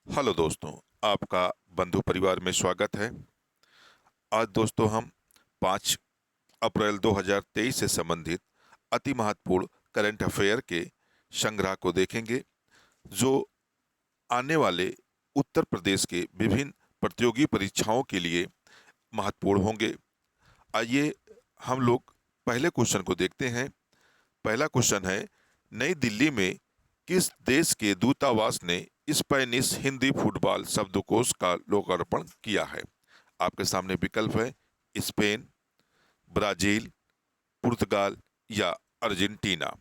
Hello दोस्तों, आपका बंधु परिवार में स्वागत है। आज दोस्तों हम 5 अप्रैल 2023 से संबंधित अति महत्वपूर्ण करंट अफेयर के संग्रह को देखेंगे, जो आने वाले उत्तर प्रदेश के विभिन्न प्रतियोगी परीक्षाओं के लिए महत्वपूर्ण होंगे। आइए हम लोग पहले क्वेश्चन को देखते हैं। पहला क्वेश्चन है, नई दिल्ली में किस देश के दूतावास ने स्पेनिश हिंदी फुटबॉल शब्दकोश का लोकार्पण किया है? आपके सामने विकल्प है स्पेन, ब्राजील, पुर्तगाल या अर्जेंटीना।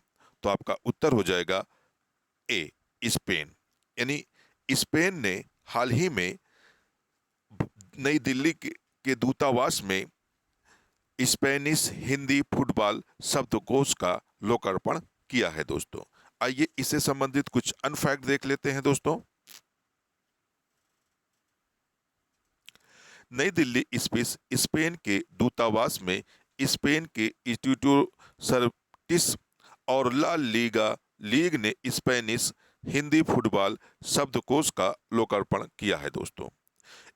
तो आपका उत्तर हो जाएगा ए, स्पेन। यानी स्पेन ने हाल ही में नई दिल्ली के दूतावास में स्पेनिश हिंदी फुटबॉल शब्दकोश का लोकार्पण किया है दोस्तों। आइए इससे संबंधित कुछ अनफैक्ट देख लेते हैं दोस्तों। नई दिल्ली स्पेस स्पेन के दूतावास में स्पेन के इंस्टीट्यूट सर्टिस और ला लीगा लीग ने स्पेनिश हिंदी फुटबॉल शब्दकोश का लोकार्पण किया है दोस्तों।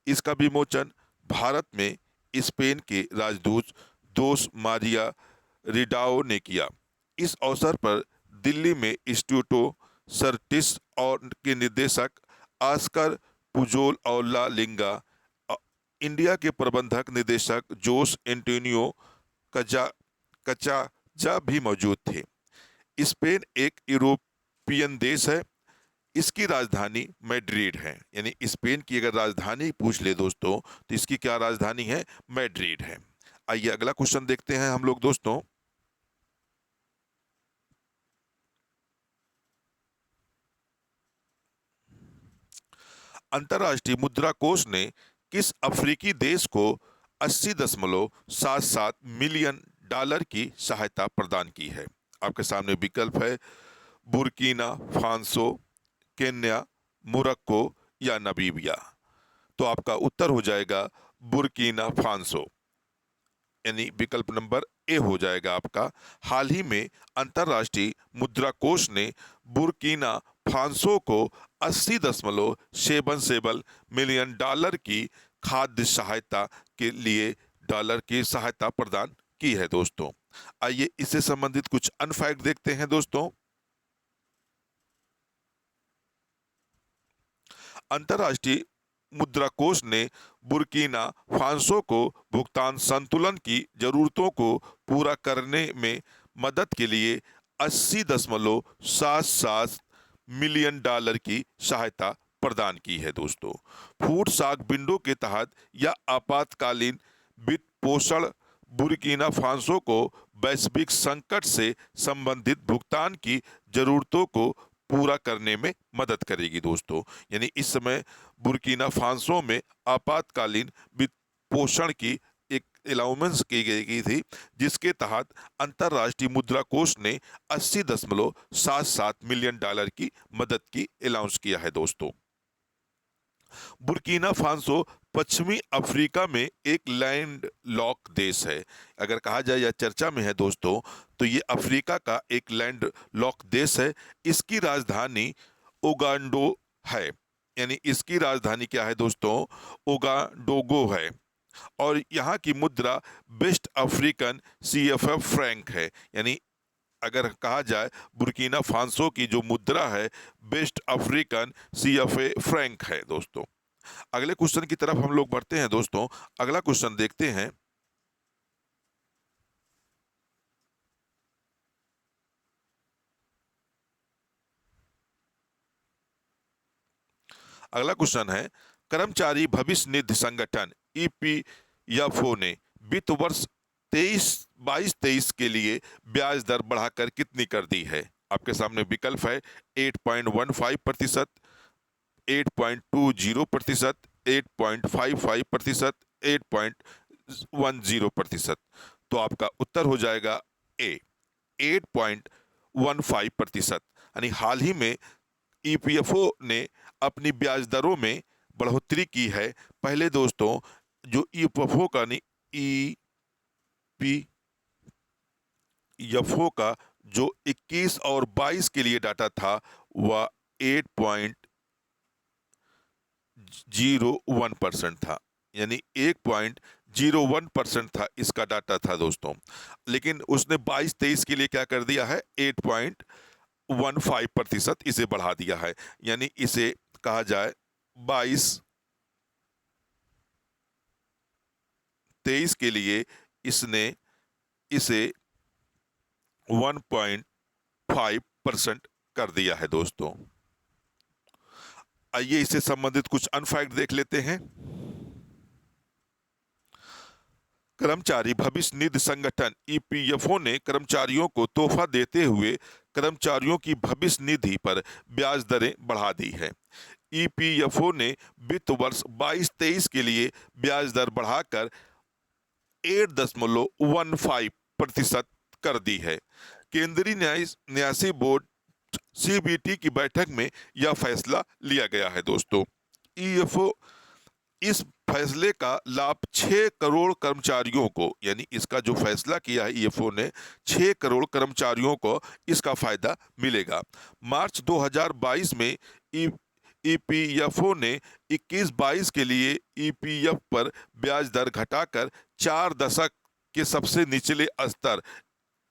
इसका विमोचन भारत में स्पेन के राजदूत दोस मारिया रिडाओ ने किया। इस अवसर पर दिल्ली में इंस्टीट्यूटो सर्टिस और के निदेशक आस्कर पुजोल और ला लिंगा, इंडिया के प्रबंधक निदेशक जोस एंटोनियो कजा कचाजा भी मौजूद थे। स्पेन एक यूरोपियन देश है। इसकी राजधानी मैड्रिड है। यानी स्पेन की अगर राजधानी पूछ ले दोस्तों, तो इसकी क्या राजधानी है? मैड्रिड है। आइए अगला क्वेश्चन देखते हैं हम लोग दोस्तों। अंतर्राष्ट्रीय मुद्रा कोष ने किस अफ्रीकी देश को 80.77 मिलियन डॉलर की सहायता प्रदान की है? आपके सामने विकल्प है बुर्किना फासो, केन्या, मोरक्को या नामीबिया। तो आपका उत्तर हो जाएगा बुर्किना फासो। यानी विकल्प नंबर ए हो जाएगा आपका। हाल ही में अंतर्राष्ट्रीय मुद्रा कोष ने बुर्किना फासो को 80.77 मिलियन डॉलर की खाद्य सहायता के लिए डॉलर की सहायता प्रदान की है दोस्तों। आइए इससे संबंधित कुछ अनफैक्ट देखते हैं दोस्तों। अंतर्राष्ट्रीय मुद्रा कोष ने बुर्किना फासो को भुगतान संतुलन की जरूरतों को पूरा करने में मदद के लिए 80.77 मिलियन डॉलर की सहायता प्रदान की है दोस्तों। फूड साग विंडो के तहत यह आपातकालीन वित्त पोषण बुर्किना फासो को वैश्विक संकट से संबंधित भुगतान की जरूरतों को पूरा करने में मदद करेगी दोस्तों। यानी इस समय बुर्किना फासो में आपातकालीन वित्त पोषण की एक अलाउंस की गई थी, जिसके तहत अंतर्राष्ट्रीय मुद्रा कोष ने 80.77 मिलियन डॉलर की मदद की अलाउंस किया है दोस्तों। बुर्किना फासो पश्चिमी अफ्रीका में एक लैंड लॉक देश है। अगर कहा जाए या चर्चा में है दोस्तों, तो ये अफ्रीका का एक लैंड लॉक देश है। इसकी राजधानी ओगांडो है। यानी इसकी राजधानी क्या है दोस्तों? ओगांडोगो है। और यहाँ की मुद्रा वेस्ट अफ्रीकन सीएफएफ फ्रैंक है। यानी अगर कहा जाए बुर्किना फासो की जो मुद्रा है, वेस्ट अफ्रीकन सीएफए फ्रैंक है दोस्तों। अगले क्वेश्चन की तरफ हम लोग बढ़ते हैं दोस्तों। अगला क्वेश्चन देखते हैं। अगला क्वेश्चन है, कर्मचारी भविष्य निधि संगठन ईपीएफओ ने वित्त वर्ष 22-23 के लिए ब्याज दर बढ़ाकर कितनी कर दी है? आपके सामने विकल्प है 8.15%, 8.20%, 8.55%, 8.10%। तो आपका उत्तर हो जाएगा ए, 8.15%। यानी हाल ही में ईपीएफओ ने अपनी ब्याज दरों में बढ़ोतरी की है। पहले दोस्तों जो ईपीएफओ का ईपीएफओ का जो 21 और 22 के लिए डाटा था, वह 1.01% था, यानी 1.01% था इसका डाटा था दोस्तों। लेकिन उसने 22-23 के लिए क्या कर दिया है, 8.15% इसे बढ़ा दिया है, यानी इसे कहा जाए 22-23 के लिए इसने इसे 1.5% कर दिया है दोस्तों। आइए इससे संबंधित कुछ अनफैक्ट देख लेते हैं। कर्मचारी भविष्य निधि संगठन ईपीएफओ ने कर्मचारियों को तोहफा देते हुए कर्मचारियों की भविष्य निधि पर ब्याज दरें बढ़ा दी है। ईपीएफओ ने वित्त वर्ष 22-23 के लिए ब्याज दर बढ़ाकर 8.15% कर दी है। केंद्रीय न्यासी बोर्ड सीबीटी की बैठक में यह फैसला लिया गया है दोस्तों। ईएफओ इस फैसले का लाभ 6 करोड़ कर्मचारियों को, यानी इसका जो फैसला किया है ईएफओ ने, 6 करोड़ कर्मचारियों को इसका फायदा मिलेगा। मार्च 2022 में ईपीएफओ ने 21-22 के लिए ईपीएफ पर ब्याज दर घटाकर 4 दशक के सबसे निचले स्तर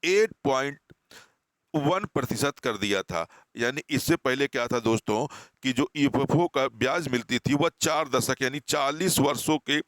8.1% कर दिया था। यानी इससे पहले क्या था दोस्तों कि जो ईपीएफओ का ब्याज मिलती थी वह 4 दशक यानी 40 वर्षों के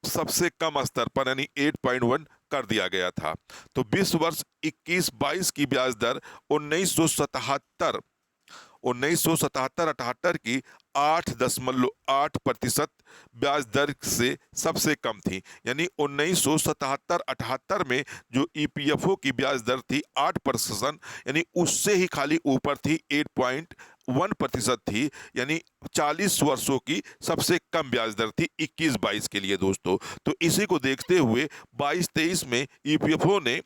सबसे कम स्तर पर यानी 8.1 कर दिया गया था। तो 20 वर्ष 21-22 की ब्याज दर 1977-78 की 8.8% ब्याज दर से सबसे कम थी। यानी 1977-78 में जो ईपीएफओ की ब्याज दर थी 8%, यानी उससे ही खाली ऊपर थी, 8.1% थी, यानी 40 वर्षों की सबसे कम ब्याज दर थी 21-22 के लिए दोस्तों। तो इसी को देखते हुए 22-23 में ईपीएफओ ने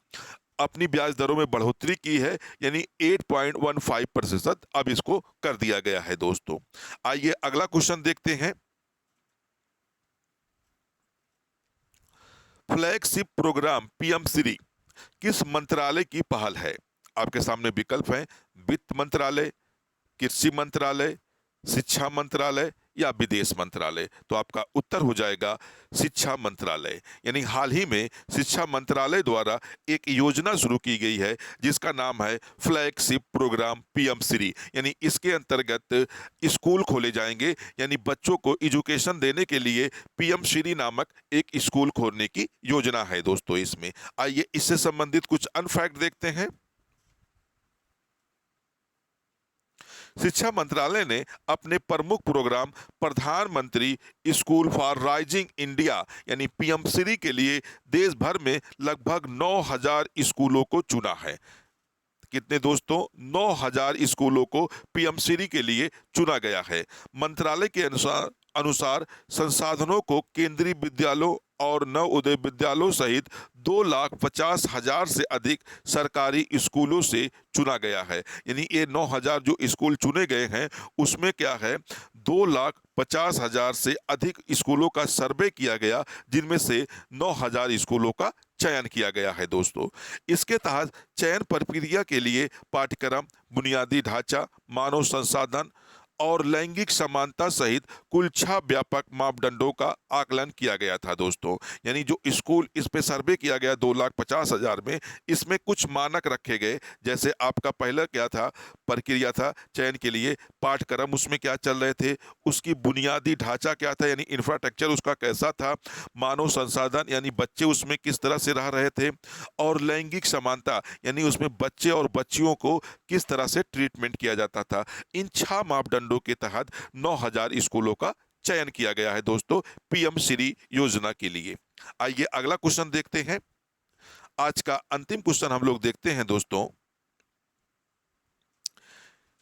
अपनी ब्याज दरों में बढ़ोतरी की है, यानी 8.15% अब इसको कर दिया गया है दोस्तों। आइए अगला क्वेश्चन देखते हैं। फ्लैगशिप प्रोग्राम पीएम श्री किस मंत्रालय की पहल है? आपके सामने विकल्प हैं, वित्त मंत्रालय, कृषि मंत्रालय, शिक्षा मंत्रालय या विदेश मंत्रालय। तो आपका उत्तर हो जाएगा शिक्षा मंत्रालय। यानी हाल ही में शिक्षा मंत्रालय द्वारा एक योजना शुरू की गई है जिसका नाम है फ्लैगशिप प्रोग्राम पीएम श्री। यानी इसके अंतर्गत स्कूल खोले जाएंगे, यानी बच्चों को एजुकेशन देने के लिए पीएम श्री नामक एक स्कूल खोलने की योजना है दोस्तों इसमें। आइए इससे संबंधित कुछ अनफैक्ट देखते हैं। शिक्षा मंत्रालय ने अपने प्रमुख प्रोग्राम प्रधानमंत्री स्कूल फॉर राइजिंग इंडिया यानी पीएम श्री के लिए देश भर में लगभग 9,000 स्कूलों को चुना है। कितने दोस्तों? 9,000 स्कूलों को पीएम श्री के लिए चुना गया है। मंत्रालय के अनुसार संसाधनों को केंद्रीय विद्यालयों और नवोदय विद्यालयों सहित 2,50,000 से अधिक सरकारी स्कूलों से चुना गया है। यानी ये 9,000 जो स्कूल चुने गए हैं उसमें क्या है, 2,50,000 से अधिक स्कूलों का सर्वे किया गया, जिनमें से 9,000 स्कूलों का चयन किया गया है दोस्तों। इसके तहत चयन प्रक्रिया के लिए पाठ्यक्रम, बुनियादी ढांचा, मानव संसाधन और लैंगिक समानता सहित कुल 6 व्यापक मापदंडों का आकलन किया गया था दोस्तों। यानी जो स्कूल इस पे सर्वे किया गया 2,50,000 में, इसमें कुछ मानक रखे गए। जैसे आपका पहला क्या था, प्रक्रिया था चयन के लिए, पाठ्यक्रम उसमें क्या चल रहे थे, उसकी बुनियादी ढांचा क्या था यानी इंफ्रास्ट्रक्चर उसका कैसा था, मानव संसाधन यानी बच्चे उसमें किस तरह से रह रहे थे, और लैंगिक समानता यानी उसमें बच्चे और बच्चियों को किस तरह से ट्रीटमेंट किया जाता था। इन 6 मापदंडों के तहत 9,000 स्कूलों का चयन किया गया है दोस्तों पीएम श्री योजना के लिए। आइए अगला क्वेश्चन देखते हैं। आज का अंतिम क्वेश्चन हम लोग देखते हैं दोस्तों,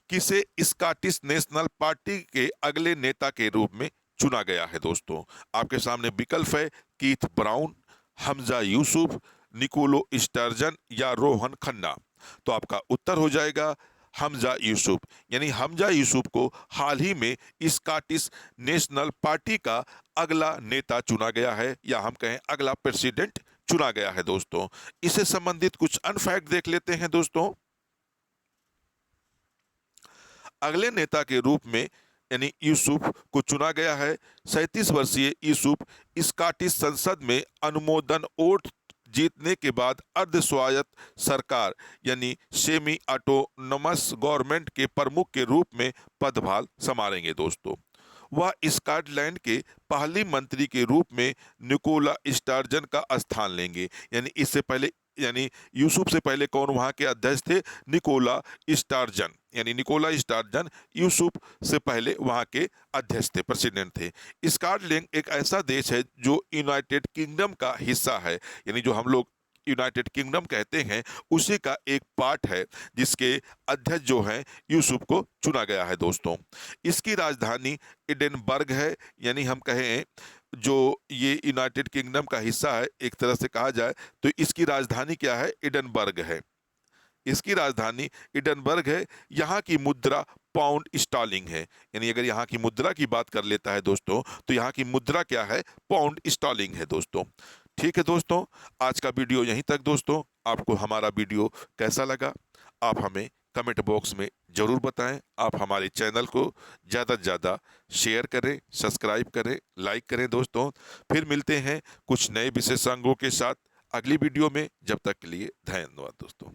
किसे स्कॉटिश नेशनल पार्टी के अगले नेता के रूप में चुना गया है दोस्तों? आपके सामने विकल्प है, Keith Brown, Humza Yousaf, Nicola Sturgeon या रोहन खन्ना। तो आपका उत्तर हो जाएगा हमजा यूसुफ। यानी हमजा यूसुफ को हाल ही में स्कॉटिश नेशनल पार्टी का अगला नेता चुना गया है, या हम कहें अगला प्रेसिडेंट चुना गया है दोस्तों। इससे संबंधित कुछ अनफैक्ट देख लेते हैं दोस्तों। अगले नेता के रूप में यानी यूसुफ को चुना गया है। 37 वर्षीय यूसुफ स्कॉटिश संसद में अनुमोदन वोट जीतने के बाद अर्ध स्वायत्त सरकार यानी सेमी ऑटोनमस गवर्नमेंट के प्रमुख के रूप में पदभार संभालेंगे दोस्तों। वह स्कॉटलैंड के पहली मंत्री के रूप में निकोला स्टर्जन का स्थान लेंगे। यानी इससे पहले यानी यूसुफ से पहले कौन वहां के अध्यक्ष थे? Nicola Sturgeon. यानी निकोला स्टर्जन यूसुफ से पहले वहां के अध्यक्ष थे, प्रेसिडेंट थे। स्कॉटलैंड एक ऐसा देश है जो यूनाइटेड किंगडम का हिस्सा है, यानी जो हम लोग यूनाइटेड किंगडम कहते हैं उसी का एक पार्ट है, जिसके अध्यक्ष जो हैं यूसुफ को चुना गया है दोस्तों। इसकी राजधानी एडिनबर्ग है। यानी हम कहें जो ये यूनाइटेड किंगडम का हिस्सा है एक तरह से कहा जाए तो इसकी राजधानी क्या है? एडिनबर्ग है। इसकी राजधानी एडिनबर्ग है। यहाँ की मुद्रा पाउंड स्टर्लिंग है। यानी अगर यहाँ की मुद्रा की बात कर लेता है दोस्तों तो यहाँ की मुद्रा क्या है? पाउंड स्टर्लिंग है दोस्तों। ठीक है दोस्तों, आज का वीडियो यहीं तक दोस्तों। आपको हमारा वीडियो कैसा लगा आप हमें कमेंट बॉक्स में ज़रूर बताएं। आप हमारे चैनल को ज़्यादा से ज़्यादा शेयर करें, सब्सक्राइब करें, लाइक करें दोस्तों। फिर मिलते हैं कुछ नए विशेषज्ञों के साथ अगली वीडियो में। जब तक के लिए धन्यवाद दोस्तों।